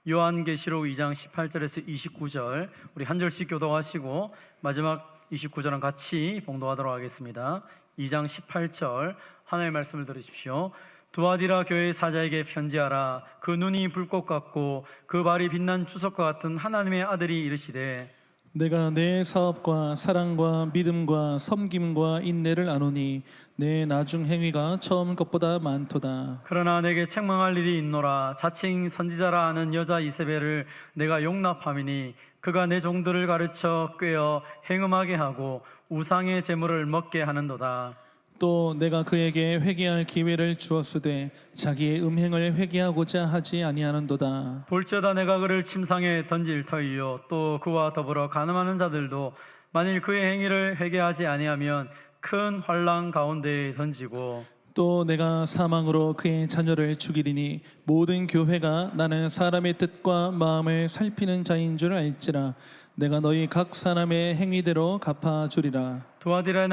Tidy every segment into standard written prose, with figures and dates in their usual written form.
요한계시록 2장 18절에서 29절 우리 한 절씩 교독하시고 마지막 29절은 같이 봉독하도록 하겠습니다. 2장 18절 하나님의 말씀을 들으십시오. 두아디라 교회의 사자에게 편지하라. 그 눈이 불꽃 같고 그 발이 빛난 주석과 같은 하나님의 아들이 이르시되 내가 내 사업과 사랑과 믿음과 섬김과 인내를 아노니 내 나중 행위가 처음 것보다 많도다. 그러나 내게 책망할 일이 있노라. 자칭 선지자라 하는 여자 이세벨을 내가 용납함이니 그가 내 종들을 가르쳐 꾀어 행음하게 하고 우상의 제물을 먹게 하는도다. 또 내가 그에게 회개할 기회를 주었으되 자기의 음행을 회개하고자 하지 아니하는도다. 볼지어다 내가 그를 침상에 던질 터이요 또 그와 더불어 간음하는 자들도 만일 그의 행위를 회개하지 아니하면 큰 환난 가운데에 던지고 또 내가 사망으로 그의 자녀를 죽이리니 모든 교회가 나는 사람의 뜻과 마음을 살피는 자인 줄 알지라. 내가 너희 각 사람의 행위대로 갚아주리라. 두아디라에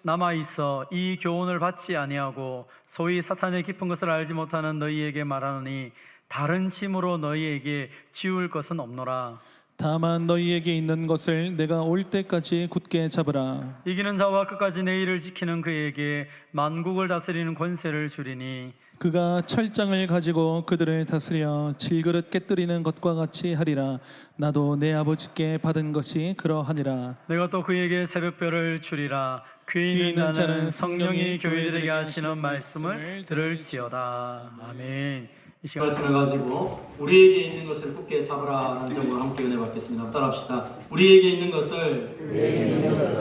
남아있어 이 교훈을 받지 아니하고 소위 사탄의 깊은 것을 알지 못하는 너희에게 말하노니 다른 짐으로 너희에게 지울 것은 없노라. 다만 너희에게 있는 것을 내가 올 때까지 굳게 잡으라. 이기는 자와 끝까지 내 일을 지키는 그에게 만국을 다스리는 권세를 주리니 그가 철장을 가지고 그들을 다스려 질그릇 깨뜨리는 것과 같이 하리라. 나도 내 아버지께 받은 것이 그러하니라. 내가 또 그에게 새벽별을 주리라. 귀 있는 자는 성령이 교회들에게 하시는 말씀을 들을지어다. 아멘. 이 시간 말씀을 가지고 우리에게 있는 것을 굳게 잡으라는 점으로 함께 은혜 받겠습니다. 따라합시다. 우리에게 있는 것을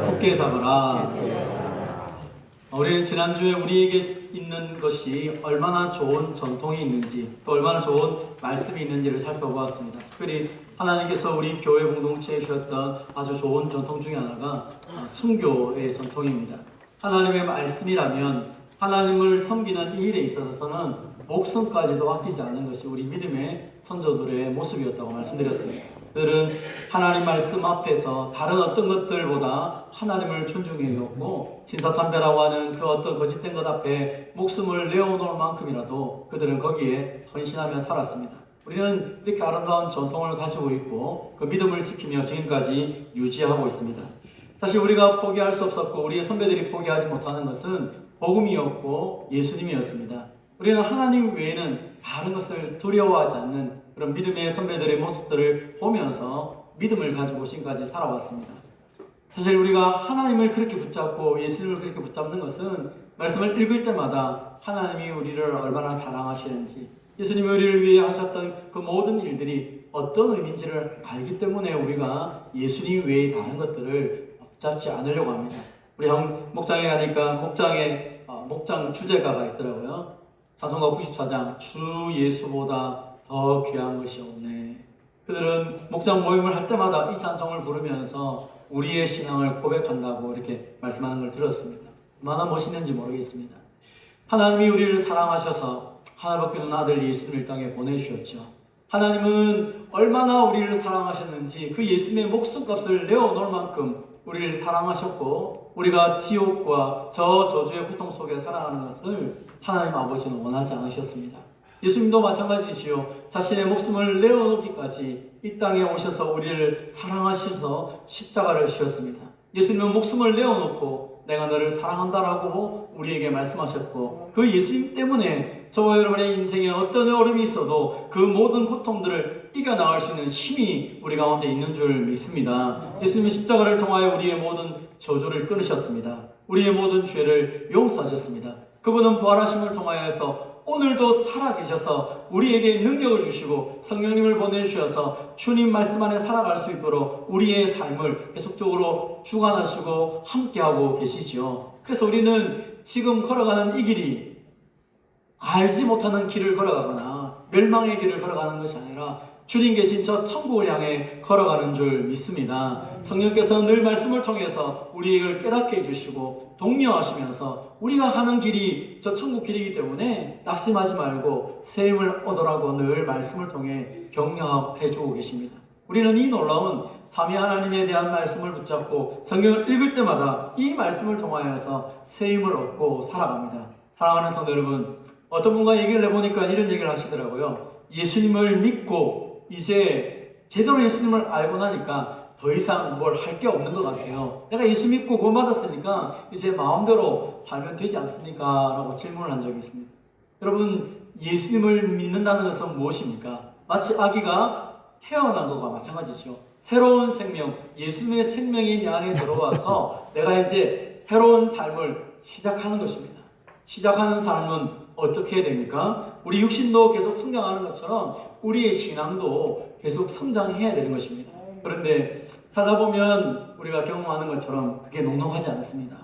굳게 잡으라. 우리는 지난주에 우리에게 있는 것이 얼마나 좋은 전통이 있는지 또 얼마나 좋은 말씀이 있는지를 살펴보았습니다. 특별히 하나님께서 우리 교회 공동체에 주셨던 아주 좋은 전통 중에 하나가 순교의 전통입니다. 하나님의 말씀이라면 하나님을 섬기는 이 일에 있어서는 목숨까지도 아끼지 않는 것이 우리 믿음의 선조들의 모습이었다고 말씀드렸습니다. 그들은 하나님 말씀 앞에서 다른 어떤 것들보다 하나님을 존중해왔고 신사참배라고 하는 그 어떤 거짓된 것 앞에 목숨을 내어놓을 만큼이라도 그들은 거기에 헌신하며 살았습니다. 우리는 이렇게 아름다운 전통을 가지고 있고 그 믿음을 지키며 지금까지 유지하고 있습니다. 사실 우리가 포기할 수 없었고 우리의 선배들이 포기하지 못하는 것은 복음이었고 예수님이었습니다. 우리는 하나님 외에는 다른 것을 두려워하지 않는 그런 믿음의 선배들의 모습들을 보면서 믿음을 가지고 지금까지 살아왔습니다. 사실 우리가 하나님을 그렇게 붙잡고 예수님을 그렇게 붙잡는 것은 말씀을 읽을 때마다 하나님이 우리를 얼마나 사랑하시는지 예수님이 우리를 위해 하셨던 그 모든 일들이 어떤 의미인지를 알기 때문에 우리가 예수님 외의 다른 것들을 붙잡지 않으려고 합니다. 우리 형 목장에 가니까 목장 주제가가 있더라고요. 찬송가 94장 주 예수보다 더 귀한 것이 없네. 그들은 목장 모임을 할 때마다 이 찬송을 부르면서 우리의 신앙을 고백한다고 이렇게 말씀하는 걸 들었습니다. 얼마나 멋있는지 모르겠습니다. 하나님이 우리를 사랑하셔서 하나밖에 없는 아들 예수님을 이 땅에 보내주셨죠. 하나님은 얼마나 우리를 사랑하셨는지 그 예수님의 목숨값을 내어놓을 만큼 우리를 사랑하셨고 우리가 지옥과 저주의 고통 속에 살아가는 것을 하나님 아버지는 원하지 않으셨습니다. 예수님도 마찬가지지요. 자신의 목숨을 내어놓기까지 이 땅에 오셔서 우리를 사랑하셔서 십자가를 지었습니다. 예수님은 목숨을 내어놓고 내가 너를 사랑한다라고 우리에게 말씀하셨고 그 예수님 때문에 저와 여러분의 인생에 어떤 어려움이 있어도 그 모든 고통들을 이겨나갈 수 있는 힘이 우리 가운데 있는 줄 믿습니다. 예수님은 십자가를 통하여 우리의 모든 저주를 끊으셨습니다. 우리의 모든 죄를 용서하셨습니다. 그분은 부활하심을 통하여서 오늘도 살아계셔서 우리에게 능력을 주시고 성령님을 보내주셔서 주님 말씀 안에 살아갈 수 있도록 우리의 삶을 계속적으로 주관하시고 함께하고 계시지요. 그래서 우리는 지금 걸어가는 이 길이 알지 못하는 길을 걸어가거나 멸망의 길을 걸어가는 것이 아니라 주님 계신 저 천국을 향해 걸어가는 줄 믿습니다. 성령께서 늘 말씀을 통해서 우리를 깨닫게 해주시고 독려하시면서 우리가 가는 길이 저 천국 길이기 때문에 낙심하지 말고 새 힘을 얻으라고 늘 말씀을 통해 격려해주고 계십니다. 우리는 이 놀라운 삼위 하나님에 대한 말씀을 붙잡고 성경을 읽을 때마다 이 말씀을 통하여서 새 힘을 얻고 살아갑니다. 사랑하는 성도 여러분, 어떤 분과 얘기를 해보니까 이런 얘기를 하시더라고요. 예수님을 믿고 이제 제대로 예수님을 알고 나니까 더 이상 뭘 할 게 없는 것 같아요. 내가 예수 믿고 구원받았으니까 이제 마음대로 살면 되지 않습니까? 라고 질문을 한 적이 있습니다. 여러분, 예수님을 믿는다는 것은 무엇입니까? 마치 아기가 태어난 것과 마찬가지죠. 새로운 생명, 예수님의 생명이 내 안에 들어와서 내가 이제 새로운 삶을 시작하는 것입니다. 시작하는 삶은 어떻게 해야 됩니까? 우리 육신도 계속 성장하는 것처럼 우리의 신앙도 계속 성장해야 되는 것입니다. 그런데 살다 보면 우리가 경험하는 것처럼 그게 녹록하지 않습니다.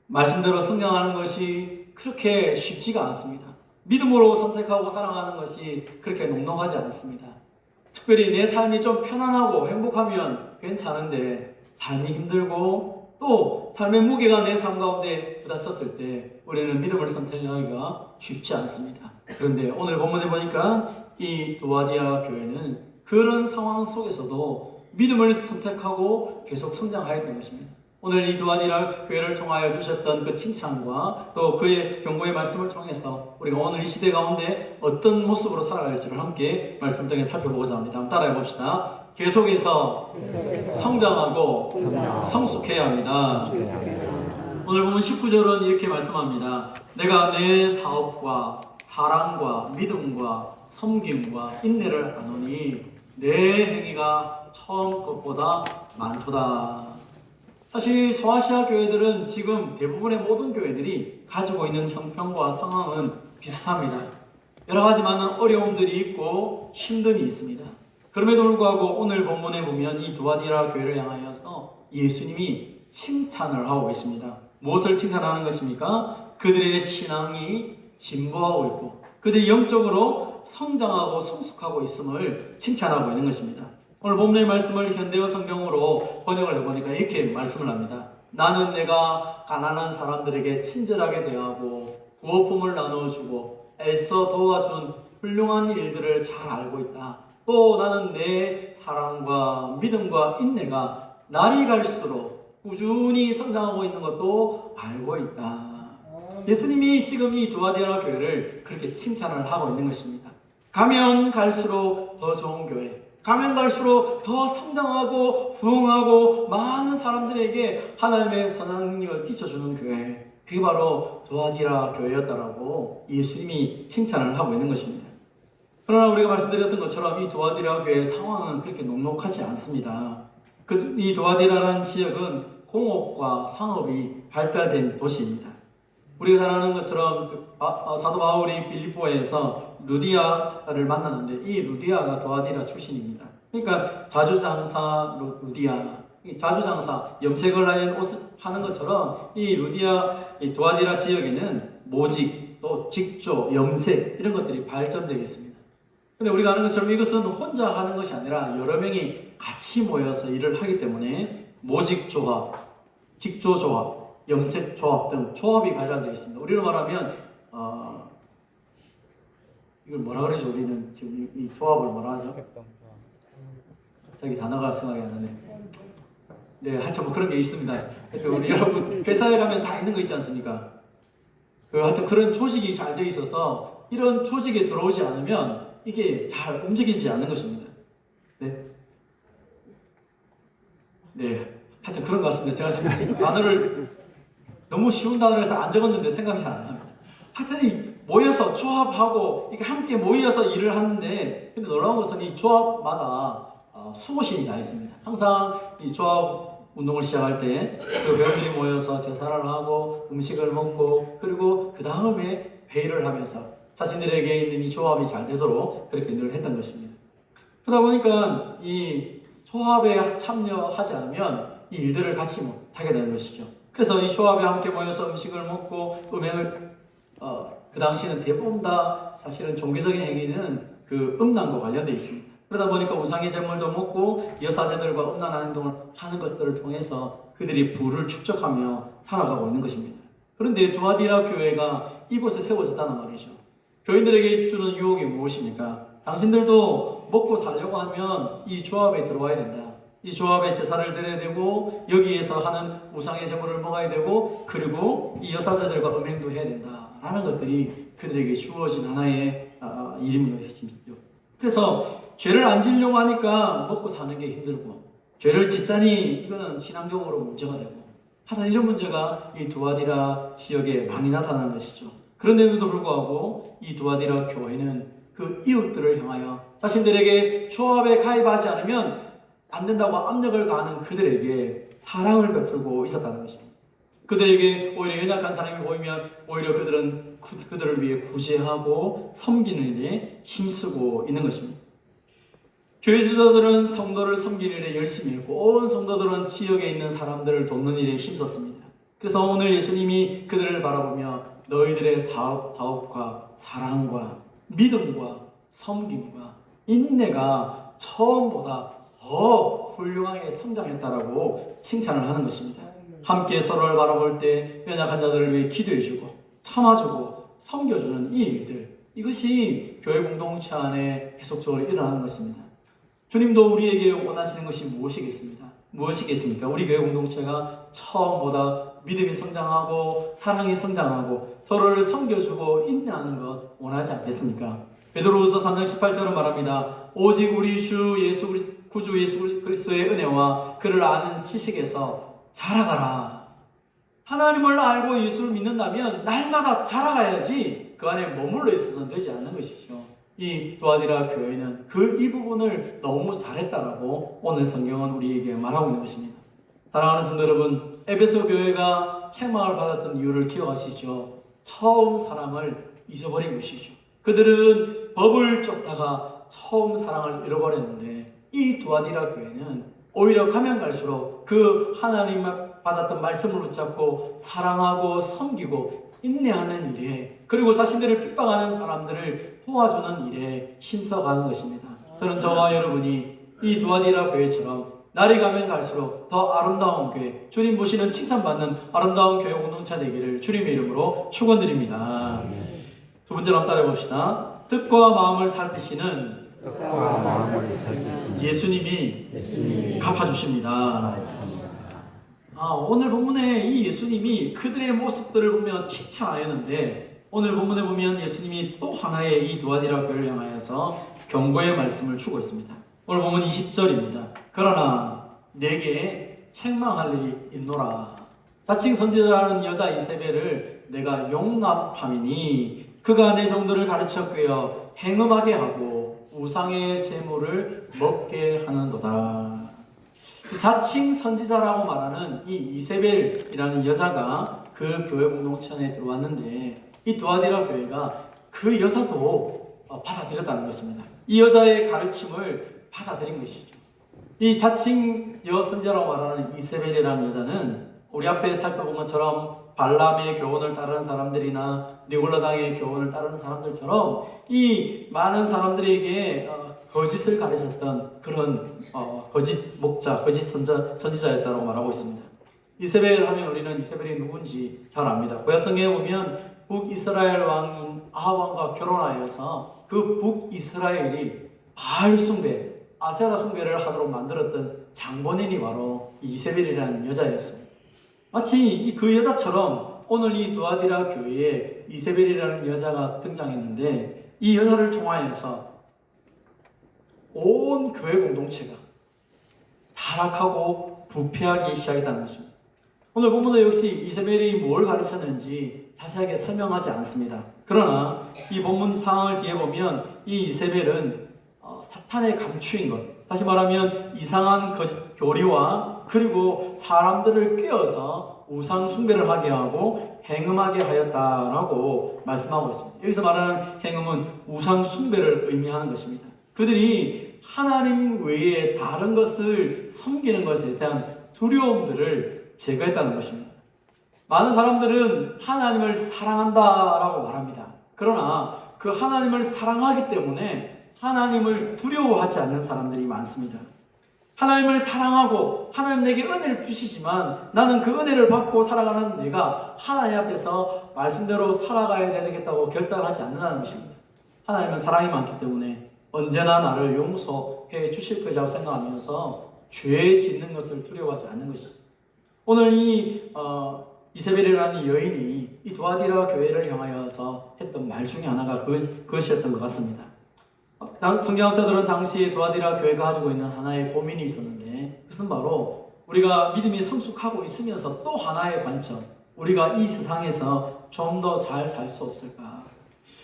말씀대로 성장하는 것이 그렇게 쉽지가 않습니다. 믿음으로 선택하고 살아가는 것이 그렇게 녹록하지 않습니다. 특별히 내 삶이 좀 편안하고 행복하면 괜찮은데 삶이 힘들고 또 삶의 무게가 내 삶 가운데 부딪혔을 때 우리는 믿음을 선택하기가 쉽지 않습니다. 그런데 오늘 본문에 보니까 이 두아디아 교회는 그런 상황 속에서도 믿음을 선택하고 계속 성장하였던 것입니다. 오늘 이 두아디라 교회를 통하여 주셨던 그 칭찬과 또 그의 경고의 말씀을 통해서 우리가 오늘 이 시대 가운데 어떤 모습으로 살아갈지를 함께 말씀 통해 살펴보고자 합니다. 한번 따라해 봅시다. 계속해서 성장하고 성숙해야 합니다. 오늘 보면 19절은 이렇게 말씀합니다. 내가 내 사업과 사랑과 믿음과 섬김과 인내를 아노니 내 행위가 처음 것보다 많도다. 사실 서아시아 교회들은 지금 대부분의 모든 교회들이 가지고 있는 형편과 상황은 비슷합니다. 여러 가지 많은 어려움들이 있고 힘듦이 있습니다. 그럼에도 불구하고 오늘 본문에 보면 이 두아디라 교회를 향하여서 예수님이 칭찬을 하고 계십니다. 무엇을 칭찬하는 것입니까? 그들의 신앙이 진보하고 있고 그들이 영적으로 성장하고 성숙하고 있음을 칭찬하고 있는 것입니다. 오늘 본문의 말씀을 현대어 성경으로 번역을 해보니까 이렇게 말씀을 합니다. 나는 내가 가난한 사람들에게 친절하게 대하고 구호품을 나눠주고 애써 도와준 훌륭한 일들을 잘 알고 있다. 또 나는 내 사랑과 믿음과 인내가 날이 갈수록 꾸준히 성장하고 있는 것도 알고 있다. 예수님이 지금 이 두아디라 교회를 그렇게 칭찬을 하고 있는 것입니다. 가면 갈수록 더 좋은 교회, 가면 갈수록 더 성장하고 부흥하고 많은 사람들에게 하나님의 선한 능력을 끼쳐주는 교회, 그게 바로 두아디라 교회였다라고 예수님이 칭찬을 하고 있는 것입니다. 그러나 우리가 말씀드렸던 것처럼 이 두아디라 교회의 상황은 그렇게 녹록하지 않습니다. 이 두아디라라는 지역은 공업과 상업이 발달된 도시입니다. 우리가 잘 아는 것처럼 사도 바울이 빌립보에서 루디아를 만났는데 이 루디아가 두아디라 출신입니다. 그러니까 자주장사 루디아, 자주장사 염색을 하는 옷을 파는 것처럼 이 루디아, 이 두아디라 지역에는 모직, 또 직조, 염색 이런 것들이 발전되어 있습니다. 근데 우리가 아는 것처럼 이것은 혼자 하는 것이 아니라 여러 명이 같이 모여서 일을 하기 때문에 모직 조합, 직조 조합, 염색 조합 등 조합이 발달되어 있습니다. 우리로 말하면 이걸 뭐라 그러죠? 우리는 지금 이 조합을 뭐라 하죠? 갑자기 단어가 생각이 안 나네. 네, 하여튼 뭐 그런 게 있습니다. 하여튼 우리 여러분 회사에 가면 다 있는 거 있지 않습니까? 하여튼 그런 조직이 잘 되어 있어서 이런 조직에 들어오지 않으면 이게 잘 움직이지 않는 것입니다. 네. 네. 하여튼 그런 것 같습니다. 제가 지금 단어를 너무 쉬운 단어라서 안 적었는데 생각이 잘 안 납니다. 하여튼 모여서 조합하고 이렇게 함께 모여서 일을 하는데 근데 놀라운 것은 이 조합마다 수호신이 다 있습니다. 항상 이 조합 운동을 시작할 때 그 회원들이 모여서 제사를 하고 음식을 먹고 그리고 그 다음에 회의를 하면서 자신들에게 있는 이 조합이 잘 되도록 그렇게 늘 했던 것입니다. 그러다 보니까 이 조합에 참여하지 않으면 이 일들을 같이 못하게 되는 것이죠. 그래서 이 조합에 함께 모여서 음식을 먹고 음행을 그 당시에는 대부분 다 사실은 종교적인 행위는 그 음란과 관련되어 있습니다. 그러다 보니까 우상의 제물도 먹고 여사제들과 음란한 행동을 하는 것들을 통해서 그들이 부를 축적하며 살아가고 있는 것입니다. 그런데 두아디라 교회가 이곳에 세워졌다는 말이죠. 교인들에게 주는 유혹이 무엇입니까? 당신들도 먹고 살려고 하면 이 조합에 들어와야 된다. 이 조합에 제사를 드려야 되고 여기에서 하는 우상의 제물을 먹어야 되고 그리고 이 여사제들과 음행도 해야 된다. 라는 것들이 그들에게 주어진 하나의 일임이었습니다. 그래서 죄를 안 지으려고 하니까 먹고 사는 게 힘들고, 죄를 짓자니 이거는 신앙적으로 문제가 되고, 하여튼 이런 문제가 이 두아디라 지역에 많이 나타나는 것이죠. 그런데도 불구하고 이 두아디라 교회는 그 이웃들을 향하여 자신들에게 조합에 가입하지 않으면 안 된다고 압력을 가하는 그들에게 사랑을 베풀고 있었다는 것입니다. 그들에게 오히려 연약한 사람이 보이면 오히려 그들을 위해 구제하고 섬기는 일에 힘쓰고 있는 것입니다. 교회 지도자들은 성도를 섬기는 일에 열심히 했고, 온 성도들은 지역에 있는 사람들을 돕는 일에 힘썼습니다. 그래서 오늘 예수님이 그들을 바라보며 너희들의 사업과 사랑과 믿음과 섬김과 인내가 처음보다 더 훌륭하게 성장했다라고 칭찬을 하는 것입니다. 함께 서로를 바라볼 때 연약한 자들을 위해 기도해주고 참아주고 섬겨주는 이 일들, 이것이 교회 공동체 안에 계속적으로 일어나는 것입니다. 주님도 우리에게 원하시는 것이 무엇이겠습니까? 우리 교회 공동체가 처음보다 믿음이 성장하고 사랑이 성장하고 서로를 섬겨주고 인내하는 것 원하지 않겠습니까? 베드로후서 3장 18절은 말합니다. 오직 우리 구주 예수 그리스도의 은혜와 그를 아는 지식에서 자라가라. 하나님을 알고 예수를 믿는다면 날마다 자라가야지 그 안에 머물러 있어서는 되지 않는 것이죠. 이 두아디라 교회는 이 부분을 너무 잘했다라고 오늘 성경은 우리에게 말하고 있는 것입니다. 사랑하는 성도 여러분, 에베소 교회가 책망을 받았던 이유를 기억하시죠? 처음 사랑을 잊어버린 것이죠. 그들은 법을 쫓다가 처음 사랑을 잃어버렸는데, 이 두아디라 교회는 오히려 가면 갈수록 그 하나님 받았던 말씀을 붙잡고 사랑하고 섬기고 인내하는 일에, 그리고 자신들을 핍박하는 사람들을 도와주는 일에 힘써가는 것입니다. 저는 저와 여러분이 이 두아디라 교회처럼 날이 가면 갈수록 더 아름다운 교회, 주님 보시는 칭찬받는 아름다운 교회 공동체 되기를 주님의 이름으로 축원드립니다. 두 번째로 한번 따라해 봅시다. 뜻과 마음을 살피시는 예수님이 갚아주십니다. 오늘 본문에 이 예수님이 그들의 모습들을 보며 칭찬하였는데, 오늘 본문에 보면 예수님이 또 하나의 이 두아디라 교회를 향하여서 경고의 말씀을 주고 있습니다. 오늘 본문 20절입니다. 그러나 내게 책망할 일이 있노라. 자칭 선지자라는 여자 이세벨을 내가 용납함이니 그가 내 종들을 가르쳐 꿰어 행음하게 하고 우상의 제물을 먹게 하는도다. 자칭 선지자라고 말하는 이 이세벨이라는 여자가 그 교회 공동체 안에 들어왔는데, 이 두아디라 교회가 그 여자도 받아들였다는 것입니다. 이 여자의 가르침을 받아들인 것이죠. 이 자칭 선지자라고 말하는 이세벨이라는 여자는 우리 앞에 살펴본 것처럼 발람의 교훈을 따르는 사람들이나 니골라당의 교훈을 따르는 사람들처럼 이 많은 사람들에게 거짓을 가르쳤던 그런 거짓 목자, 거짓 선지자였다고 말하고 있습니다. 이세벨 하면 우리는 이세벨이 누군지 잘 압니다. 구약성경에 보면 북이스라엘 왕인 아합 왕과 결혼하여서 그 북이스라엘이 바알 숭배, 아세라 숭배를 하도록 만들었던 장본인이 바로 이세벨이라는 여자였습니다. 마치 그 여자처럼 오늘 이 두아디라 교회에 이세벨이라는 여자가 등장했는데, 이 여자를 통하여서 온 교회 공동체가 타락하고 부패하기 시작했다는 것입니다. 오늘 본문도 역시 이세벨이 뭘 가르쳤는지 자세하게 설명하지 않습니다. 그러나 이 본문 상황을 뒤에 보면 이 이세벨은 사탄의 감추인 것, 다시 말하면 이상한 거짓 교리와 그리고 사람들을 꿰어서 우상 숭배를 하게 하고 행음하게 하였다라고 말씀하고 있습니다. 여기서 말하는 행음은 우상 숭배를 의미하는 것입니다. 그들이 하나님 외에 다른 것을 섬기는 것에 대한 두려움들을 제거했다는 것입니다. 많은 사람들은 하나님을 사랑한다라고 말합니다. 그러나 그 하나님을 사랑하기 때문에 하나님을 두려워하지 않는 사람들이 많습니다. 하나님을 사랑하고 하나님 내게 은혜를 주시지만 나는 그 은혜를 받고 살아가는 내가 하나님 앞에서 말씀대로 살아가야 되겠다고 결단하지 않는다는 것입니다. 하나님은 사랑이 많기 때문에 언제나 나를 용서해 주실 것이라고 생각하면서 죄 짓는 것을 두려워하지 않는 것입니다. 오늘 이 이세벨이라는 여인이 이 두아디라 교회를 향하여서 했던 말 중에 하나가 그것이었던 것 같습니다. 성경학자들은 당시 두아디라 교회가 가지고 있는 하나의 고민이 있었는데, 그것은 바로 우리가 믿음이 성숙하고 있으면서 또 하나의 관점, 우리가 이 세상에서 좀 더 잘 살 수 없을까?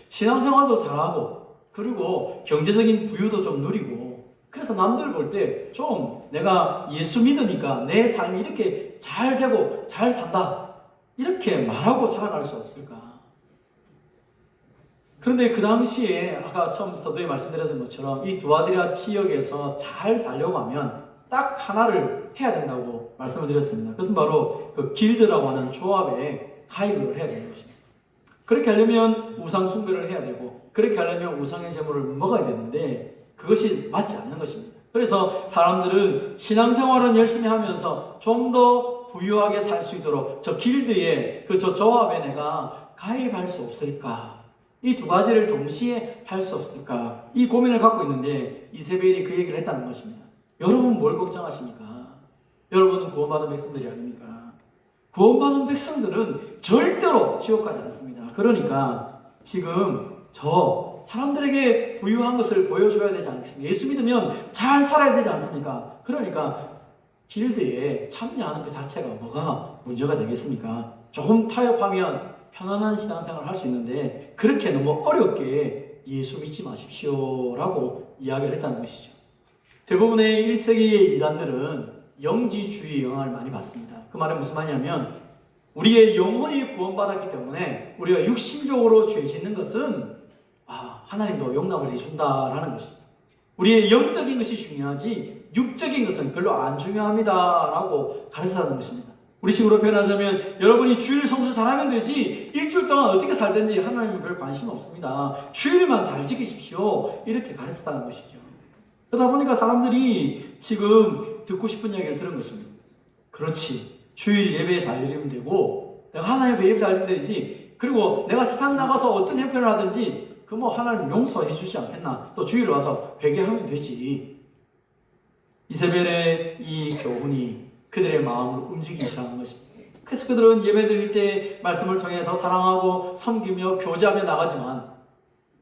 신앙생활도 잘하고, 그리고 경제적인 부유도 좀 누리고, 그래서 남들 볼 때 좀 내가 예수 믿으니까 내 삶이 이렇게 잘 되고 잘 산다, 이렇게 말하고 살아갈 수 없을까? 그런데 그 당시에 아까 처음 서두에 말씀드렸던 것처럼 이 두아디라 지역에서 잘 살려고 하면 딱 하나를 해야 된다고 말씀을 드렸습니다. 그것은 바로 그 길드라고 하는 조합에 가입을 해야 되는 것입니다. 그렇게 하려면 우상 숭배를 해야 되고, 그렇게 하려면 우상의 제물을 먹어야 되는데 그것이 맞지 않는 것입니다. 그래서 사람들은 신앙생활은 열심히 하면서 좀 더 부유하게 살 수 있도록 저 길드에, 저 조합에 내가 가입할 수 없을까? 이 두 가지를 동시에 할 수 없을까? 이 고민을 갖고 있는데 이세벨이 그 얘기를 했다는 것입니다. 여러분 뭘 걱정하십니까? 여러분은 구원받은 백성들이 아닙니까? 구원받은 백성들은 절대로 지옥 가지 않습니다. 그러니까 지금 저 사람들에게 부유한 것을 보여줘야 되지 않겠습니까? 예수 믿으면 잘 살아야 되지 않습니까? 그러니까 길드에 참여하는 그 자체가 뭐가 문제가 되겠습니까? 조금 타협하면 편안한 신앙생활을 할 수 있는데 그렇게 너무 어렵게 예수 믿지 마십시오라고 이야기를 했다는 것이죠. 대부분의 1세기의 이단들은 영지주의 영향을 많이 받습니다. 그 말은 무슨 말이냐면 우리의 영혼이 구원받았기 때문에 우리가 육신적으로 죄 짓는 것은 하나님도 용납을 해준다라는 것입니다. 우리의 영적인 것이 중요하지 육적인 것은 별로 안 중요합니다라고 가르쳐하는 것입니다. 우리 식으로 표현하자면 여러분이 주일 성수 잘하면 되지 일주일 동안 어떻게 살든지 하나님은 별 관심 없습니다. 주일만 잘 지키십시오. 이렇게 가르쳤다는 것이죠. 그러다 보니까 사람들이 지금 듣고 싶은 이야기를 들은 것입니다. 그렇지, 주일 예배 잘 드리면 되고 내가 하나님 예배 잘 드리면 되지, 그리고 내가 세상 나가서 어떤 형편을 하든지 그 하나님 용서해 주지 않겠나, 또 주일에 와서 회개하면 되지. 이세벨의 이 교훈이 그들의 마음을 움직이기 시작한 것입니다. 그래서 그들은 예배 드릴 때 말씀을 통해 더 사랑하고 섬기며 교제하며 나가지만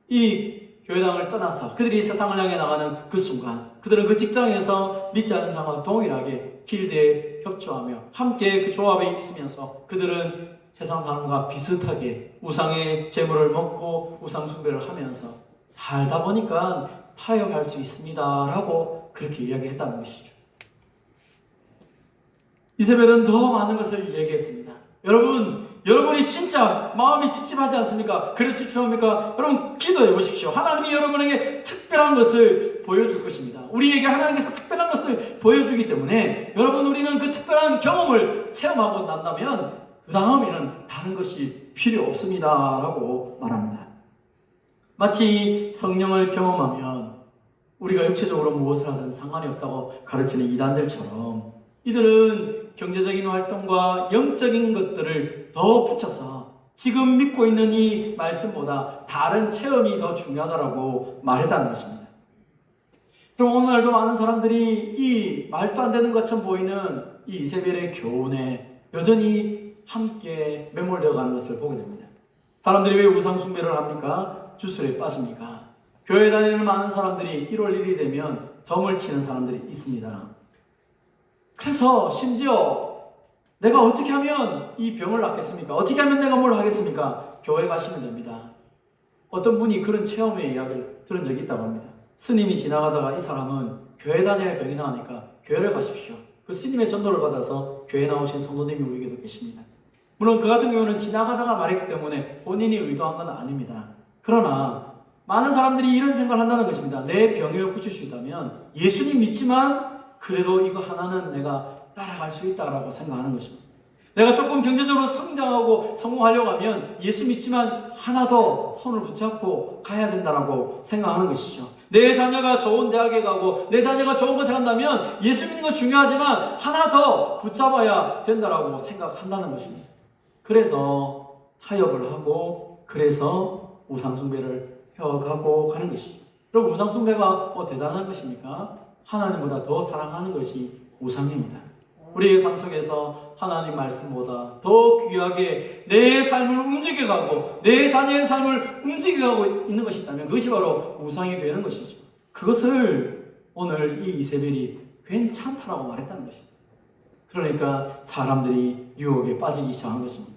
이 교회당을 떠나서 그들이 세상을 향해 나가는 그 순간 그들은 그 직장에서 믿지 않는 사람과 동일하게 길드에 협조하며 함께 그 조합에 있으면서 그들은 세상 사람과 비슷하게 우상의 재물을 먹고 우상 숭배를 하면서 살다 보니까 타협할 수 있습니다 라고 그렇게 이야기했다는 것이죠. 이세벨은 더 많은 것을 얘기했습니다. 여러분이 진짜 마음이 찝찝하지 않습니까? 그래 찝찝합니까? 여러분 기도해 보십시오. 하나님이 여러분에게 특별한 것을 보여줄 것입니다. 우리에게 하나님께서 특별한 것을 보여주기 때문에 우리는 그 특별한 경험을 체험하고 난다면 그 다음에는 다른 것이 필요 없습니다 라고 말합니다. 마치 성령을 경험하면 우리가 육체적으로 무엇을 하든 상관이 없다고 가르치는 이단들처럼 이들은 경제적인 활동과 영적인 것들을 더 붙여서 지금 믿고 있는 이 말씀보다 다른 체험이 더 중요하다고 말했다는 것입니다. 그럼 오늘날도 많은 사람들이 이 말도 안 되는 것처럼 보이는 이 이세벨의 교훈에 여전히 함께 매몰되어 가는 것을 보게 됩니다. 사람들이 왜 우상 숭배를 합니까? 주술에 빠집니까? 교회 다니는 많은 사람들이 1월 1일이 되면 점을 치는 사람들이 있습니다. 그래서 심지어 내가 어떻게 하면 이 병을 낫겠습니까? 어떻게 하면 내가 뭘 하겠습니까? 교회 가시면 됩니다. 어떤 분이 그런 체험의 이야기를 들은 적이 있다고 합니다. 스님이 지나가다가 이 사람은 교회 다녀야 병이 나으니까 교회를 가십시오. 그 스님의 전도를 받아서 교회 나오신 성도님이 우리에게도 계십니다. 물론 그 같은 경우는 지나가다가 말했기 때문에 본인이 의도한 건 아닙니다. 그러나 많은 사람들이 이런 생각을 한다는 것입니다. 내 병을 고칠 수 있다면 예수님 믿지만 그래도 이거 하나는 내가 따라갈 수 있다라고 생각하는 것입니다. 내가 조금 경제적으로 성장하고 성공하려고 하면 예수 믿지만 하나 더 손을 붙잡고 가야 된다라고 생각하는 것이죠. 내 자녀가 좋은 대학에 가고 내 자녀가 좋은 곳에 간다면 예수 믿는 거 중요하지만 하나 더 붙잡아야 된다라고 생각한다는 것입니다. 그래서 타협을 하고 그래서 우상숭배를 해가고 가는 것이죠. 그럼 우상숭배가 대단한 것입니까? 하나님보다 더 사랑하는 것이 우상입니다. 우리의 삶 속에서 하나님 말씀보다 더 귀하게 내 삶을 움직여가고 내 자녀의 삶을 움직여가고 있는 것이 있다면 그것이 바로 우상이 되는 것이죠. 그것을 오늘 이 이세벨이 괜찮다라고 말했다는 것입니다. 그러니까 사람들이 유혹에 빠지기 시작한 것입니다.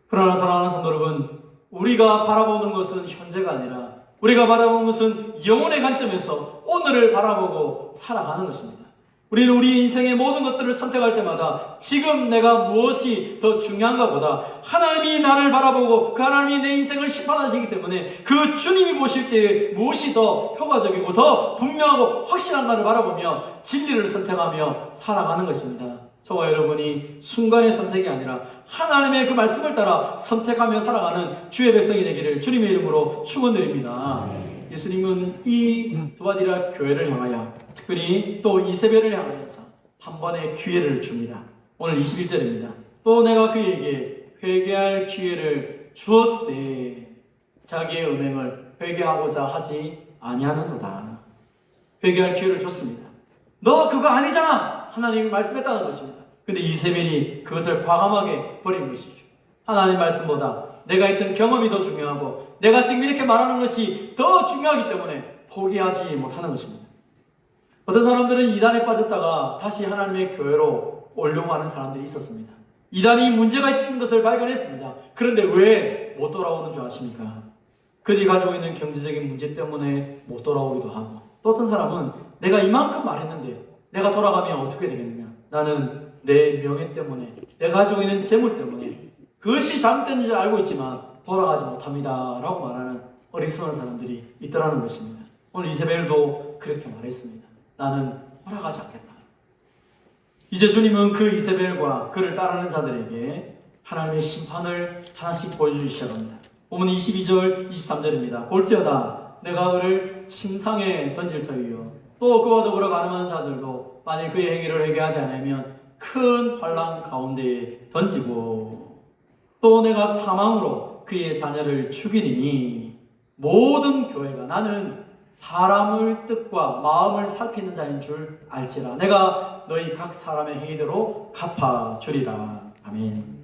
그러나 사랑하는 성도 여러분, 우리가 바라보는 것은 현재가 아니라 우리가 바라보는 것은 영혼의 관점에서 오늘을 바라보고 살아가는 것입니다. 우리는 우리 인생의 모든 것들을 선택할 때마다 지금 내가 무엇이 더 중요한가 보다 하나님이 나를 바라보고 그 하나님이 내 인생을 심판하시기 때문에 그 주님이 보실 때 무엇이 더 효과적이고 더 분명하고 확실한가를 바라보며 진리를 선택하며 살아가는 것입니다. 저와 여러분이 순간의 선택이 아니라 하나님의 그 말씀을 따라 선택하며 살아가는 주의 백성이 되기를 주님의 이름으로 축원드립니다. 예수님은 이 두아디라 교회를 향하여 특별히 또 이세벨을 향하여서 한 번의 기회를 줍니다. 오늘 21절입니다. 또 내가 그에게 회개할 기회를 주었을 때 자기의 은행을 회개하고자 하지 아니하는도다. 회개할 기회를 줬습니다. 너 그거 아니잖아! 하나님이 말씀했다는 것입니다. 근데 이세벨이 그것을 과감하게 버린 것이죠. 하나님 말씀보다 내가 했던 경험이 더 중요하고 내가 지금 이렇게 말하는 것이 더 중요하기 때문에 포기하지 못하는 것입니다. 어떤 사람들은 이단에 빠졌다가 다시 하나님의 교회로 오려고 하는 사람들이 있었습니다. 이단이 문제가 있는 것을 발견했습니다. 그런데 왜 못 돌아오는 줄 아십니까? 그들이 가지고 있는 경제적인 문제 때문에 못 돌아오기도 하고, 또 어떤 사람은 내가 이만큼 말했는데 내가 돌아가면 어떻게 되겠느냐, 나는 내 명예 때문에 내가 가지고 있는 재물 때문에 그것이 잘못된 줄 알고 있지만 돌아가지 못합니다 라고 말하는 어리석은 사람들이 있더라는 것입니다. 오늘 이세벨도 그렇게 말했습니다. 나는 돌아가지 않겠다. 이제 주님은 그 이세벨과 그를 따르는 자들에게 하나님의 심판을 하나씩 보여주기 시작합니다. 보면 22절 23절입니다. 볼지어다 내가 그를 침상에 던질 터이요 또 그와 더불어 가늠하는 자들도 만일 그의 행위를 회개하지 않으면 큰 환난 가운데에 던지고 또 내가 사망으로 그의 자녀를 죽이리니 모든 교회가 나는 사람의 뜻과 마음을 살피는 자인 줄 알지라. 내가 너희 각 사람의 행위대로 갚아주리라. 아멘.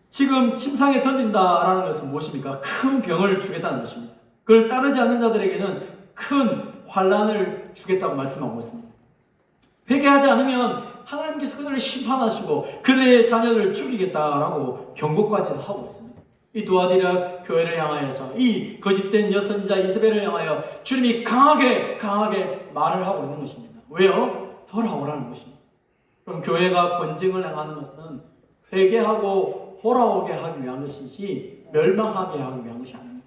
지금 침상에 던진다라는 것은 무엇입니까? 큰 병을 주겠다는 것입니다. 그걸 따르지 않는 자들에게는 큰 환난을 주겠다고 말씀하고 있습니다. 회개하지 않으면 하나님께서 그들을 심판하시고 그들의 자녀를 죽이겠다라고 경고까지도 하고 있습니다. 이 두아디라 교회를 향하여서 이 거짓된 여선자 이세벨을 향하여 주님이 강하게 말을 하고 있는 것입니다. 왜요? 돌아오라는 것입니다. 그럼 교회가 권징을 행하는 것은 회개하고 돌아오게 하기 위한 것이지 멸망하게 하기 위한 것이 아닙니다.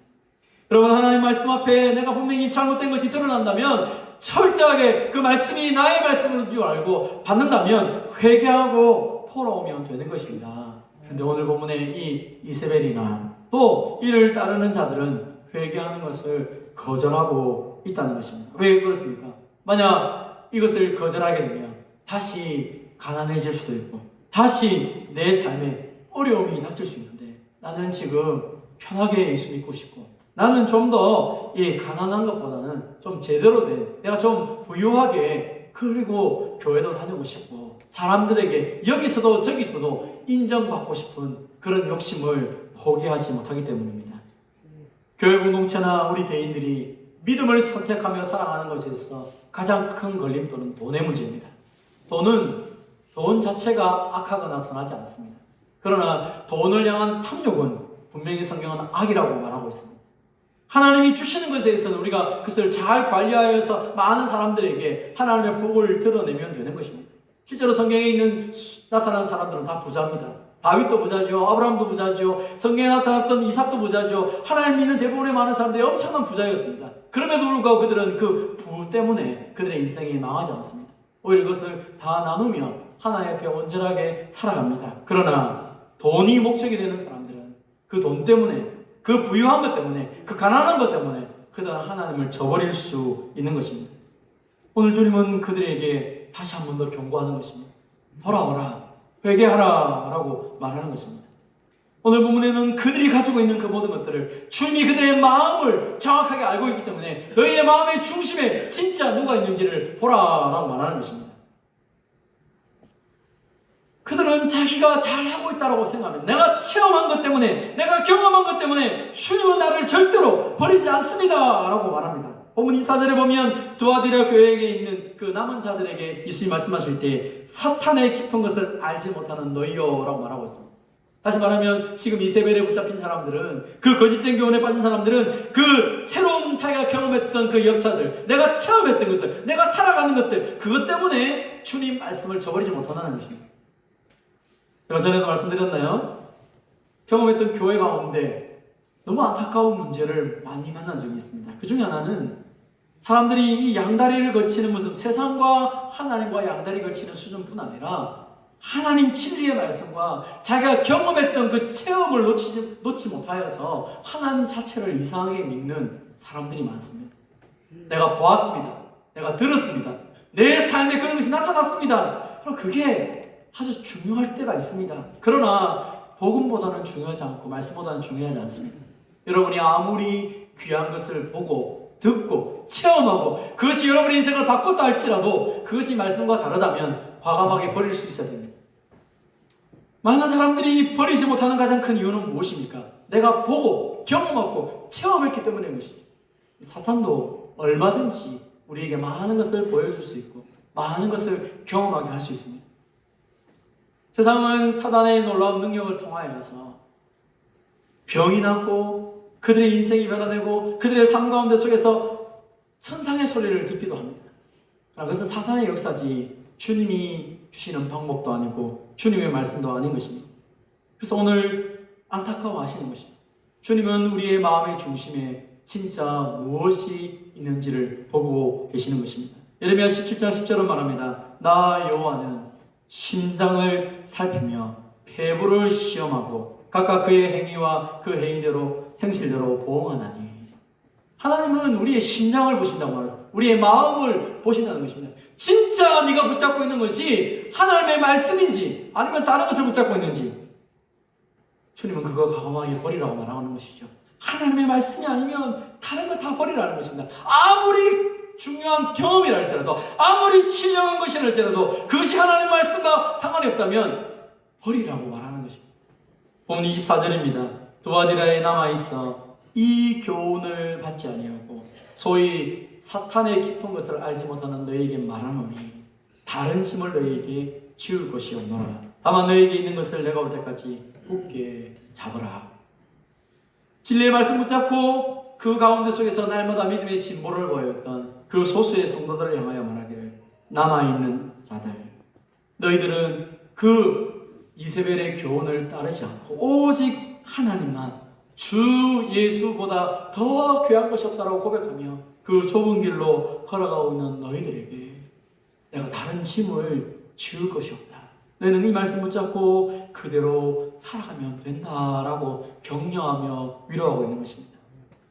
여러분, 하나님 말씀 앞에 내가 분명히 잘못된 것이 드러난다면 철저하게 그 말씀이 나의 말씀인 줄 알고 받는다면 회개하고 돌아오면 되는 것입니다. 그런데 오늘 본문에 이 이세벨이나 또 이를 따르는 자들은 회개하는 것을 거절하고 있다는 것입니다. 왜 그렇습니까? 만약 이것을 거절하게 되면 다시 가난해질 수도 있고 다시 내 삶에 어려움이 닥칠 수 있는데 나는 지금 편하게 예수 믿고 싶고 나는 좀 더 이 가난한 것보다는 좀 제대로 된 내가 좀 부유하게 그리고 교회도 다니고 싶고 사람들에게 여기서도 저기서도 인정받고 싶은 그런 욕심을 포기하지 못하기 때문입니다. 교회 공동체나 우리 개인들이 믿음을 선택하며 살아가는 것에 있어 가장 큰 걸림돌은 돈의 문제입니다. 돈 자체가 악하거나 선하지 않습니다. 그러나 돈을 향한 탐욕은 분명히 성경은 악이라고 말하고 있습니다. 하나님이 주시는 것에 있어서 우리가 그것을 잘 관리하여서 많은 사람들에게 하나님의 복을 드러내면 되는 것입니다. 실제로 성경에 있는 나타난 사람들은 다 부자입니다. 다윗도 부자죠. 아브라함도 부자죠. 성경에 나타났던 이삭도 부자죠. 하나님 믿는 대부분의 많은 사람들이 엄청난 부자였습니다. 그럼에도 불구하고 그들은 그 부 때문에 그들의 인생이 망하지 않습니다. 오히려 그것을 다 나누며 하나님 앞에 온전하게 살아갑니다. 그러나 돈이 목적이 되는 사람들은 그 돈 때문에 그 부유한 것 때문에 그 가난한 것 때문에 그들은 하나님을 저버릴 수 있는 것입니다. 오늘 주님은 그들에게 다시 한 번 더 경고하는 것입니다. 돌아오라, 회개하라 라고 말하는 것입니다. 오늘 본문에는 그들이 가지고 있는 그 모든 것들을 주님이 그들의 마음을 정확하게 알고 있기 때문에 너희의 마음의 중심에 진짜 누가 있는지를 보라 라고 말하는 것입니다. 그들은 자기가 잘하고 있다고 생각합니다. 내가 체험한 것 때문에 내가 경험한 것 때문에 주님은 나를 절대로 버리지 않습니다 라고 말합니다. 본문 24절에 보면 두아디라 교회에 있는 그 남은 자들에게 예수님이 말씀하실 때 사탄의 깊은 것을 알지 못하는 너희여라고 말하고 있습니다. 다시 말하면 지금 이세벨에 붙잡힌 사람들은, 그 거짓된 교훈에 빠진 사람들은 그 새로운 자기가 경험했던 그 역사들, 내가 체험했던 것들, 내가 살아가는 것들, 그것 때문에 주님 말씀을 저버리지 못한다는 것입니다. 제가 전에도 말씀드렸나요? 경험했던 교회 가운데 너무 안타까운 문제를 많이 만난 적이 있습니다. 그 중에 하나는 사람들이 이 양다리를 거치는 모습, 세상과 하나님과 양다리 거치는 수준뿐 아니라 하나님 진리의 말씀과 자기가 경험했던 그 체험을 놓지 못하여서 하나님 자체를 이상하게 믿는 사람들이 많습니다. 내가 보았습니다. 내가 들었습니다. 내 삶에 그런 것이 나타났습니다. 그럼 그게 아주 중요할 때가 있습니다. 그러나 복음보다는 중요하지 않고 말씀보다는 중요하지 않습니다. 여러분이 아무리 귀한 것을 보고 듣고 체험하고 그것이 여러분의 인생을 바꿨다 할지라도 그것이 말씀과 다르다면 과감하게 버릴 수 있어야 됩니다. 많은 사람들이 버리지 못하는 가장 큰 이유는 무엇입니까? 내가 보고 경험하고 체험했기 때문인 것이죠. 사탄도 얼마든지 우리에게 많은 것을 보여줄 수 있고 많은 것을 경험하게 할 수 있습니다. 세상은 사단의 놀라운 능력을 통하여서 병이 낫고 그들의 인생이 변화되고 그들의 삶 가운데 속에서 천상의 소리를 듣기도 합니다. 그것은 사탄의 역사지 주님이 주시는 방법도 아니고 주님의 말씀도 아닌 것입니다. 그래서 오늘 안타까워하시는 것입니다. 주님은 우리의 마음의 중심에 진짜 무엇이 있는지를 보고 계시는 것입니다. 예레미야 17장 10절은 말합니다. 나 여호와는 심장을 살피며 폐부를 시험하고 각각 그의 행위와 그 행실대로 보응하나니. 하나님은 우리의 심장을 보신다고 말합니다. 우리의 마음을 보신다는 것입니다. 진짜 네가 붙잡고 있는 것이 하나님의 말씀인지 아니면 다른 것을 붙잡고 있는지 주님은 그거 과감하게 버리라고 말하는 것이죠. 하나님의 말씀이 아니면 다른 거 다 버리라는 것입니다. 아무리 중요한 경험이라 할지라도 아무리 신령한 것이라 할지라도 그것이 하나님의 말씀과 상관이 없다면 버리라고 말하는 것입니다. 본문 24절입니다. 두아디라에 남아있어 이 교훈을 받지 아니하고 소위 사탄의 깊은 것을 알지 못하는 너희에게 말하노니 다른 짐을 너희에게 지울 것이 없노라. 다만 너희에게 있는 것을 내가 올 때까지 굳게 잡으라. 진리의 말씀 붙잡고 그 가운데 속에서 날마다 믿음의 진보를 보였던 그 소수의 성도들을 향하여 말하기를 남아있는 자들 너희들은 그 이세벨의 교훈을 따르지 않고 오직 하나님만 주 예수보다 더 귀한 것이 없다라고 고백하며 그 좁은 길로 걸어가고 있는 너희들에게 내가 다른 짐을 지울 것이 없다. 너희는 이 말씀 붙잡고 그대로 살아가면 된다라고 격려하며 위로하고 있는 것입니다.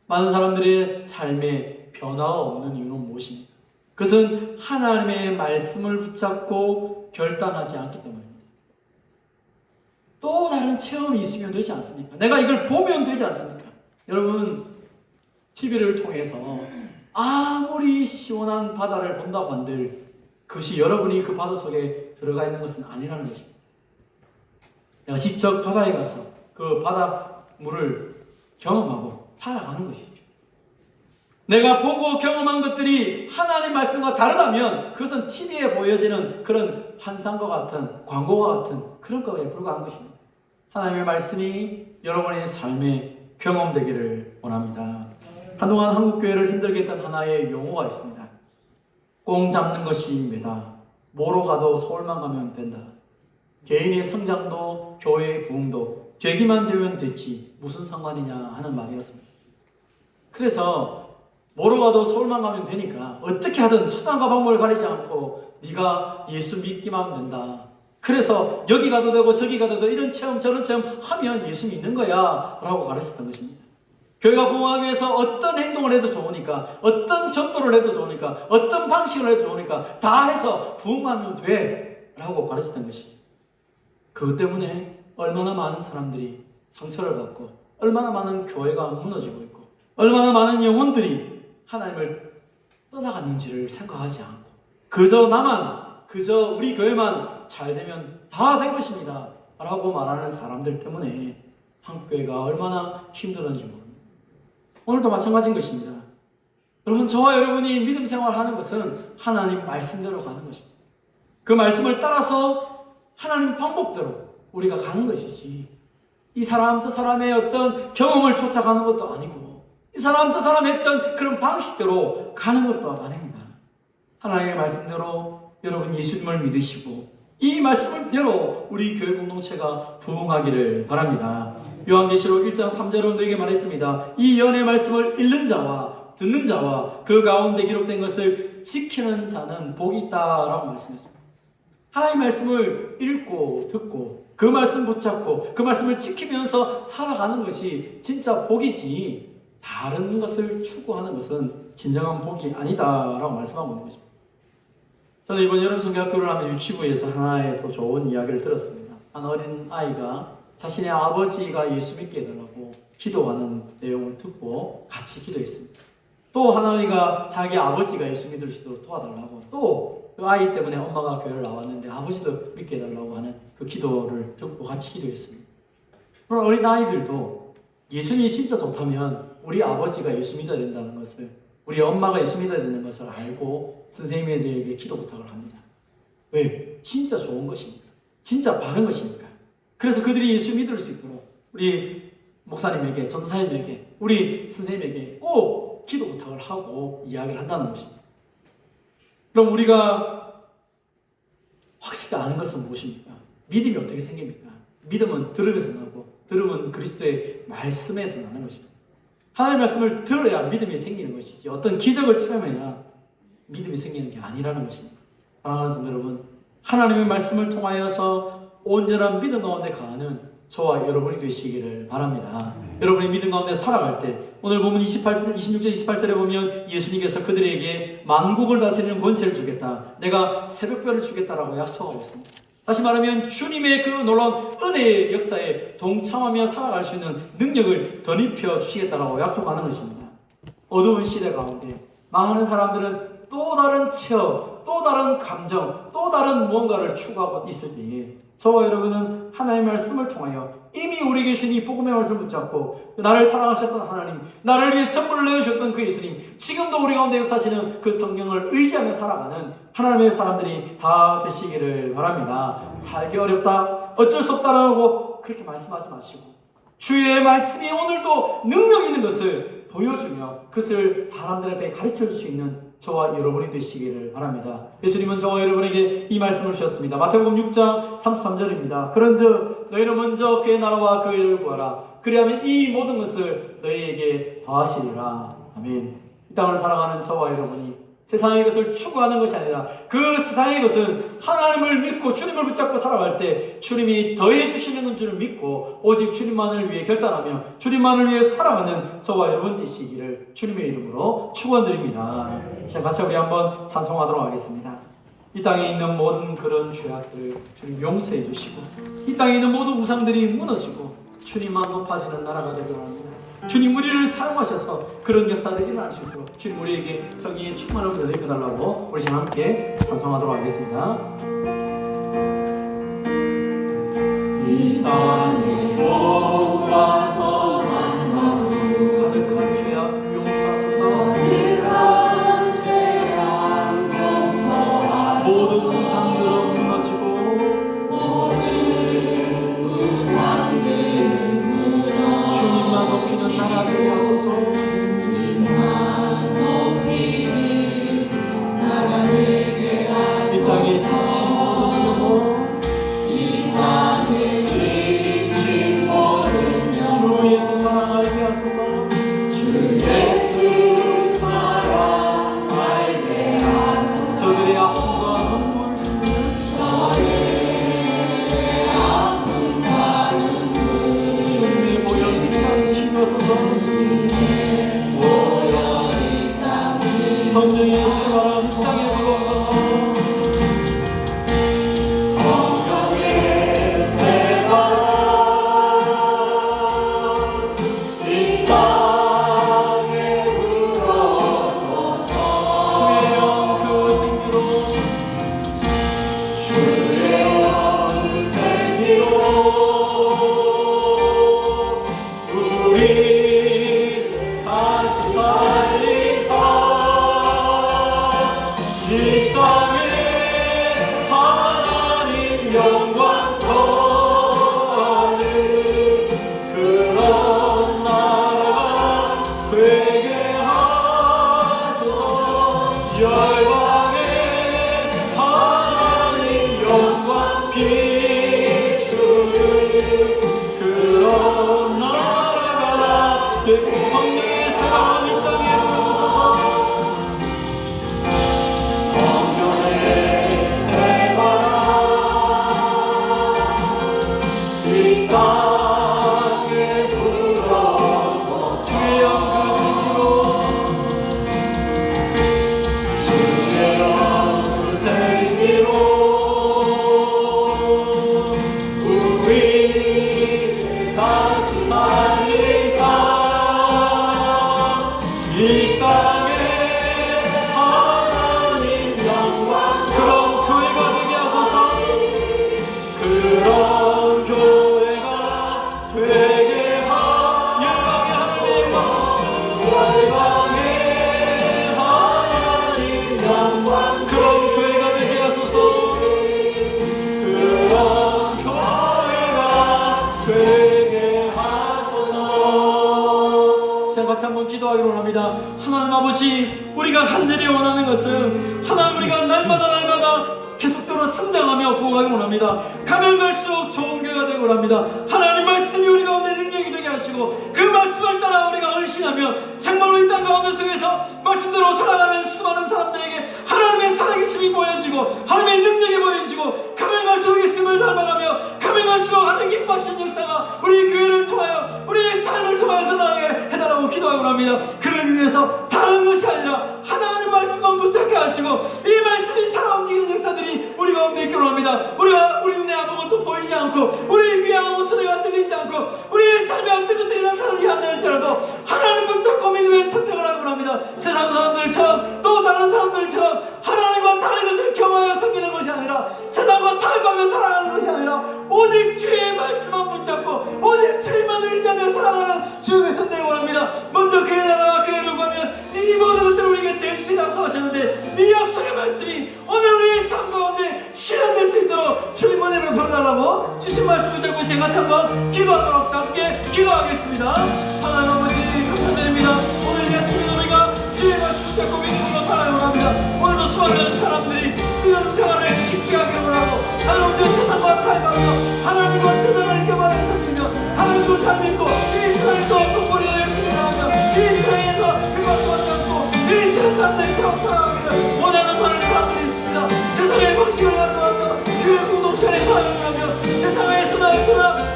많은 사람들의 삶에 변화가 없는 이유는 무엇입니까? 그것은 하나님의 말씀을 붙잡고 결단하지 않기 때문입니다. 또 다른 체험이 있으면 되지 않습니까? 내가 이걸 보면 되지 않습니까? 여러분, TV를 통해서 아무리 시원한 바다를 본다고 한들 그것이 여러분이 그 바다 속에 들어가 있는 것은 아니라는 것입니다. 내가 직접 바다에 가서 그 바다 물을 경험하고 살아가는 것이죠. 내가 보고 경험한 것들이 하나님 말씀과 다르다면 그것은 TV에 보여지는 그런 환상과 같은 광고와 같은 그런 것에 불과한 것입니다. 하나님의 말씀이 여러분의 삶에 경험되기를 원합니다. 한동안 한국교회를 힘들게 했던 하나의 용어가 있습니다. 꽁 잡는 것이 매다. 뭐로 가도 서울만 가면 된다. 개인의 성장도 교회의 부흥도 되기만 되면 됐지 무슨 상관이냐 하는 말이었습니다. 그래서 뭐로 가도 서울만 가면 되니까 어떻게 하든 수단과 방법을 가리지 않고 네가 예수 믿기만 하면 된다. 그래서 여기 가도 되고 저기 가도 되고 이런 체험 저런 체험 하면 예수 믿는 거야 라고 가르쳤던 것입니다. 교회가 부흥하기 위해서 어떤 행동을 해도 좋으니까 어떤 전도를 해도 좋으니까 어떤 방식을 해도 좋으니까 다 해서 부흥하면 돼 라고 가르쳤던 것입니다. 그것 때문에 얼마나 많은 사람들이 상처를 받고 얼마나 많은 교회가 무너지고 있고 얼마나 많은 영혼들이 하나님을 떠나갔는지를 생각하지 않고 그저 우리 교회만 잘 되면 다 된 것입니다 라고 말하는 사람들 때문에 한국교회가 얼마나 힘들었는지 모릅니다. 오늘도 마찬가지인 것입니다. 여러분, 저와 여러분이 믿음 생활하는 것은 하나님 말씀대로 가는 것입니다. 그 말씀을 따라서 하나님 방법대로 우리가 가는 것이지, 이 사람 저 사람의 어떤 경험을 쫓아가는 것도 아니고, 이 사람 저 사람 했던 그런 방식대로 가는 것도 아닙니다. 하나님의 말씀대로 여러분 예수님을 믿으시고 이 말씀대로 우리 교회 공동체가 부흥하기를 바랍니다. 요한계시록 1장 3절로 너에게 말했습니다. 이 연의 말씀을 읽는 자와 듣는 자와 그 가운데 기록된 것을 지키는 자는 복이 있다라고 말씀했습니다. 하나님의 말씀을 읽고 듣고 그 말씀 붙잡고 그 말씀을 지키면서 살아가는 것이 진짜 복이지, 다른 것을 추구하는 것은 진정한 복이 아니다라고 말씀하고 있는 것입니다. 저는 이번 여름 성경학교를 하면 유치부에서 하나의 또 좋은 이야기를 들었습니다. 한 어린 아이가 자신의 아버지가 예수 믿게 해달라고 기도하는 내용을 듣고 같이 기도했습니다. 또 한 아이가 자기 아버지가 예수 믿을 수 있도록 도와달라고, 또 그 아이 때문에 엄마가 교회를 나왔는데 아버지도 믿게 해달라고 하는 그 기도를 듣고 같이 기도했습니다. 그런 어린 아이들도 예수님이 진짜 좋다면 우리 아버지가 예수 믿어야 된다는 것을, 우리 엄마가 예수 믿어야 되는 것을 알고 선생님들에게 기도 부탁을 합니다. 왜? 진짜 좋은 것이니까, 진짜 바른 것이니까. 그래서 그들이 예수 믿을 수 있도록 우리 목사님에게, 전도사님에게, 우리 선생님에게 꼭 기도 부탁을 하고 이야기를 한다는 것입니다. 그럼 우리가 확실히 아는 것은 무엇입니까? 믿음이 어떻게 생깁니까? 믿음은 들음에서 나고, 들음은 그리스도의 말씀에서 나는 것입니다. 하나님의 말씀을 들어야 믿음이 생기는 것이지, 어떤 기적을 체험해야 믿음이 생기는 게 아니라는 것입니다. 사랑하는 성도 여러분, 하나님의 말씀을 통하여서 온전한 믿음 가운데 가는 저와 여러분이 되시기를 바랍니다. 여러분이 믿음 가운데 살아갈 때, 오늘 보면 26절 28절에 보면 예수님께서 그들에게 만국을 다스리는 권세를 주겠다, 내가 새벽별을 주겠다라고 약속하고 있습니다. 다시 말하면 주님의 그 놀라운 은혜의 역사에 동참하며 살아갈 수 있는 능력을 덧입혀 주시겠다라고 약속하는 것입니다. 어두운 시대 가운데 많은 사람들은 또 다른 체험, 또 다른 감정, 또 다른 무언가를 추구하고 있을 때에 저와 여러분은 하나님의 말씀을 통하여 이미 우리에게 주신 이 복음의 말씀을 붙잡고 나를 사랑하셨던 하나님, 나를 위해 천물을 내주셨던 그 예수님, 지금도 우리 가운데 역사하시는 그 성령을 의지하며 살아가는 하나님의 사람들이 다 되시기를 바랍니다. 살기 어렵다, 어쩔 수 없다라고 그렇게 말씀하지 마시고 주의 말씀이 오늘도 능력 있는 것을 보여주며 그것을 사람들 앞에 가르쳐줄 수 있는 저와 여러분이 되시기를 바랍니다. 예수님은 저와 여러분에게 이 말씀을 주셨습니다. 마태복음 6장 33절입니다. 그런즉 너희는 먼저 그의 나라와 그의 의를 구하라. 그리하면 이 모든 것을 너희에게 더하시리라. 아멘. 이 땅을 살아가는 저와 여러분이 세상의 것을 추구하는 것이 아니라 그 세상의 것은 하나님을 믿고 주님을 붙잡고 살아갈 때 주님이 더해 주시는 줄을 믿고 오직 주님만을 위해 결단하며 주님만을 위해 살아가는 저와 여러분 되시기를 주님의 이름으로 축원드립니다. 자, 같이 우리 한번 찬송하도록 하겠습니다. 이 땅에 있는 모든 그런 죄악들을 주님 용서해 주시고 이 땅에 있는 모든 우상들이 무너지고 주님만 높아지는 나라가 되기를 합니다. 주님 우리를 사용하셔서 그런 역사들이 일어날 수 있도록 주님 우리에게 성령의 충만을 내려달라고 우리 지금 함께 찬송하도록 하겠습니다. 이 땅에 와서 만나고 가득한 죄악 용서하소서. 가득한 죄악 용서하소서. 모든 우상들은 무너지고 모든 우상들은 무너지고 주님만 높이는 나라 되게 하소서. 주님만 높이는 나라 되게 하소서. 이 땅에 지친 모든 영혼, 이 땅에 지친 이 땅에 하나님 영광 더하는 그런 나라가 되게 하소서. 열방에 하나님 영광 비추는 그런 나라가 되게 성령의 사랑은 이 땅에 부어서 성령의 새바람 이 땅에 불어서 주의 영그 생기로 주의 영그 생기로 우리 다시 살리사 이 땅에 하나님 영광 그런 교회가 되게 하소서. 그런 교회가 되게 열방의 하나님 영광 그런 교회가 되게 하소서. 그런 교회가 되게 하소서. 같이 한번 기도하기로 합니다. 하나님 아버지, 우리가 간절히 원하는 것은 하나님 우리가 날마다 계속적으로 성장하며 부흥하기 원합니다. 가면 갈수록 좋은 교회가 되기 원합니다. 하나님 말씀이 우리 가운데 능력이 되게 하시고 그 말씀을 따라 우리가 헌신하며 정말로 이 땅 가운데 속에서 말씀대로 살아가는 수많은 사람들에게 하나님의 살아계심이 보여지고 하나님의 능력이 보여지고 가면 갈수록 예수님을 닮아가며 가면 갈수록 하나님 기뻐하시는 역사가 우리 교회를 통하여 우리의 삶을 통하여 드러나게 해달라고 기도하고 합니다. 그를 위해서 다른 것이 아니라 하나님 말씀만 붙잡게 하시고 이 말씀이 살아 움직이는 역사들이 우리 가운데 있기로 합니다. 우리 눈에 아무것도 보이지 않고 우리 귀에 아무 소리가 들리지 않고 우리의 삶에 어떤 것들이 나타나지 않을지라도 하나님 붙잡고 믿음의 선택을 하고 합니다. 세상 사람들처럼 또 다른 사람들처럼 하나님과 다른 것을 경험하여 섬기는 것이 아니라 세상과 타협하며 살아가는 것이 아니라 오직 주의 말씀만 붙잡고 오직 주님만 의지하며 살아가는 주의 선택을 원합니다. 먼저 그의 나라와 그의 를 구하면 이 모든 것들을 우리에게 될 수 있다고 하셨는데 이 약속의 말씀이 오늘 우리의 삶 가운데 실현될 수 있도록 주님 은혜를 보내달라고 주신 말씀을 듣고 이제 같이 한번 기도하도록 함께 기도하겠습니다. 하나님 아버지 감사드립니다. 오늘 이 아침에 우리가 주의 말씀을 듣고 믿음으로 살아가려 합니다. 오늘도 수많은 사람들이 믿음 생활을 쉽게 하기를 원하고 하나님도 세상과 살아가며 하나님과 세상을 교만해 섬기며 하나님도 잘 믿고 이 세상에서 돈벌이를 열심히 하며 이 세상에서 그것도 않고 이 세상 사람들처럼 살아가기를 원하는 많은 사람들이 있습니다. 세상의 방식을 가져와서 주의 공동체에 살아가며 세상에서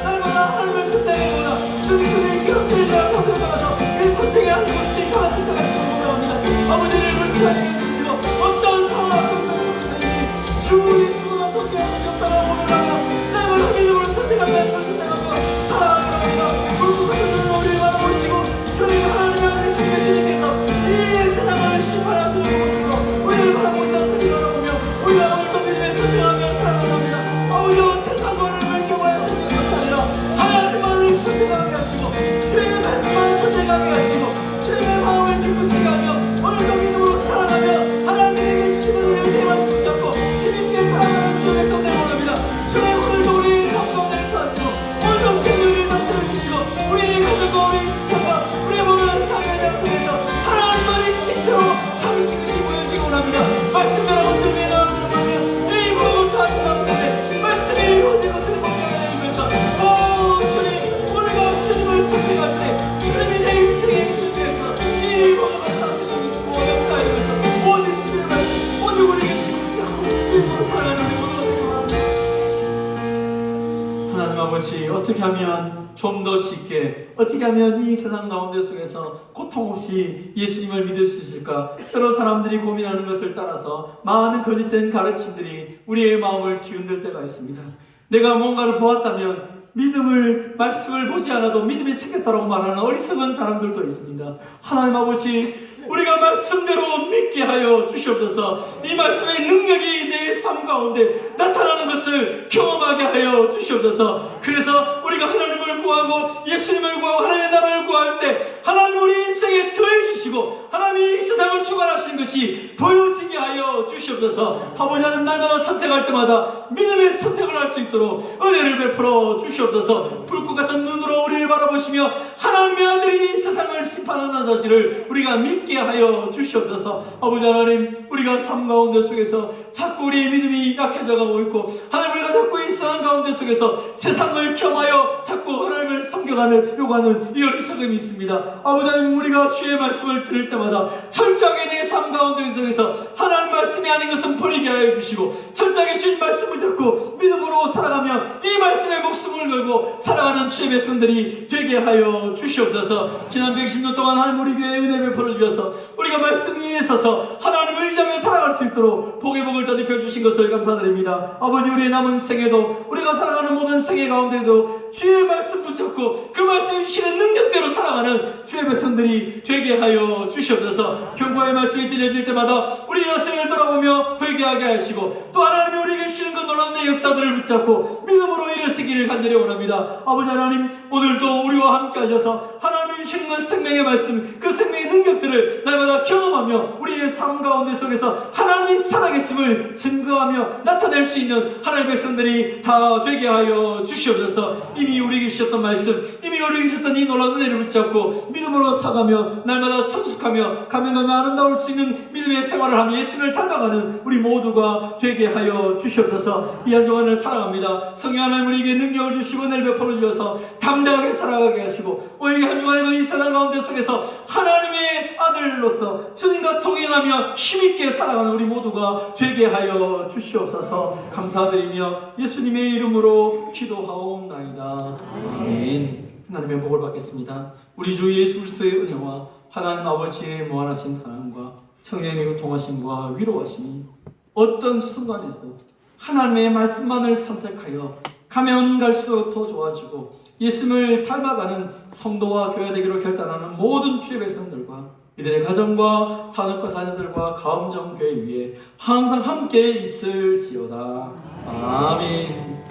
날마다 하나님을 선택하거나 주님의 기록들에 대한 선택을 가서 이 선택에 하는 것들이 다 선택할 수 없는 겁니다. 아버지를 불쌍히 해주시고 어떤 상황 속에서든지 주 예수만 돕게 하셨다고 보내라며 날마다 믿음을 선택하며 선택하며 살아가는 겁니다. 불국하는 우리를 바라보시고 주님 하나님 아버지 주님께서 이 세상을 심판하시는 모습으로 우리를 바라보고 있다는 소리를 알아보며 우리가 오늘도 믿음에 선택하며 살아가는 겁니다. 아버지와 세상과 하나님을 경험하여 선택하는 것이 아니라 하나님만을 선택하게 하시고 주님의 말씀만을 선택하게 하시고 주님의 마음을 기쁘시게 하며 오늘도 믿음으로 살아가며 하나님에게 주시는 우리의 생활을 붙잡고 주님께 살아가는 주님의 선택을 원합니다. 주님 오늘도 우리의 삶 가운데서 하시고 오늘도 생명을 말씀해 주시고 우리의 가족과 우리의 지체와 우리의 모든 사회의 양성에서 하나님만이 진짜로 참으신 것이 보여지고 원합니다. 말씀대로 어둠에 나오는 이 모든 다 주님의 말씀이 이루어진 것을 목격하는 것에서 오 주님 우리가 주님을 선택할 때 주님이 내 인생의 주님께서 이 모든 것을 다 생각하시고 역사하면서 오직 주님 말씀 오직 우리에게 지금 잡고 믿음으로 살아가는 우리 모두가 되고 합니다. 하나님 아버지 어떻게 하면 좀 더 쉽게 어떻게 하면 이 세상 가운데 속에서 고통 없이 예수님을 믿을 수 있을까? 여러 사람들이 고민하는 것을 따라서 많은 거짓된 가르침들이 우리의 마음을 뒤흔들 때가 있습니다. 내가 뭔가를 보았다면 말씀을 보지 않아도 믿음이 생겼다고 말하는 어리석은 사람들도 있습니다. 하나님 아버지 우리가 말씀대로 믿게 하여 주시옵소서. 이 말씀의 능력이 내 삶 가운데 나타나는 것을 경험하게 하여 주시옵소서. 그래서 우리가 하나님을 구하고 예수님을 구하고 하나님의 나라를 구할 때 하나님 우리 인생에 더해 주시고 하나님이 이 세상을 주관하시는 것이 보여지게 하여 주시옵소서. 아버지 하나님, 날마다 선택할 때마다 믿음의 선택을 할 수 있도록 은혜를 베풀어 주시옵소서. 불꽃 같은 눈으로 우리를 바라보시며 하나님의 아들이 이 세상을 심판하는 사실을 우리가 믿게 하여 주시옵소서. 아버지 하나님, 우리가 삶 가운데 속에서 자꾸 우리의 믿음이 약해져 가고 있고, 하나님, 우리가 자꾸 이 세상 가운데 속에서 세상을 겸하여 자꾸 하나님을 섬겨가는 요구하는 이 어리석음이 있습니다. 아버지 하나님, 우리가 주의 말씀을 들을 때마다 철저하게 내 삶 가운데 속에서 하나님 말씀이 아닌 것은 버리게 하여 주시고, 철저하게 주님 말씀을 잡고 믿음으로 살아가며 이 말씀에 목숨을 걸고 살아가는 주의 백성들이 되게 하여 주시옵소서. 지난 110년 동안 하나님 우리 교회에 은혜 베풀어 주셔서 우리가 말씀 위에 서서 하나님을 의지하며 살아갈 수 있도록 복의 복을 더입혀 주신 것을 감사드립니다. 아버지, 우리의 남은 생애도, 우리가 살아가는 모든 생애 가운데도 주의 말씀 붙잡고 그 말씀 주시는 능력대로 살아가는 주의 백성들이 되게 하여 주시옵소서. 경고의 말씀이 들려질 때마다 우리 여생을 돌아보며 회개하게 하시고, 또 하나님이 우리에게 주시는 그 놀라운 역사들을 붙잡고 믿음으로 일어서기를 간절히 원합니다. 아버지 하나님, 오늘도 우리와 함께 하셔서 하나님이 주시는 그 생명의 말씀, 그 생명의 능력들을 날마다 경험하며 우리의 삶 가운데 속에서 하나님이 살아계심을 증거하며 나타낼 수 있는 하나님의 백성들이 다 되게 하여 주시옵소서. 이미 우리에게 주셨던 말씀, 이미 우리에게 주셨던 이 놀라운 은혜를 붙잡고 믿음으로 살아가며 날마다 성숙하며 가면가며 아름다울 수 있는 믿음의 생활을 하며 예수님을 닮아가는 우리 모두가 되게 하여 주시옵소서. 이 한 주간을 살아갑니다. 성령 하나님, 우리에게 능력을 주시고 은혜를 베풀어 주셔서 담대하게 살아가게 하시고, 오늘 한 주간에도 이 세상 가운데 속에서 하나님의 아들로서 주님과 동행하며 힘있게 살아가는 우리 모두가 되게 하여 주시옵소서. 감사드리며 예수님의 이름으로 기도하옵나이다. 아멘. 하나님의 복을 받겠습니다. 우리 주 예수 그리스도의 은혜와 하나님 아버지의 무한하신 사랑과 성령의 통하심과 위로하심이 어떤 순간에서도 하나님의 말씀만을 선택하여 가면 갈수록 더 좋아지고 예수님을 닮아가는 성도와 교회 되기로 결단하는 모든 주의 백성들과 이들의 가정과 산업과 자녀들과 가음정 교회 위에 항상 함께 있을지어다. 아멘.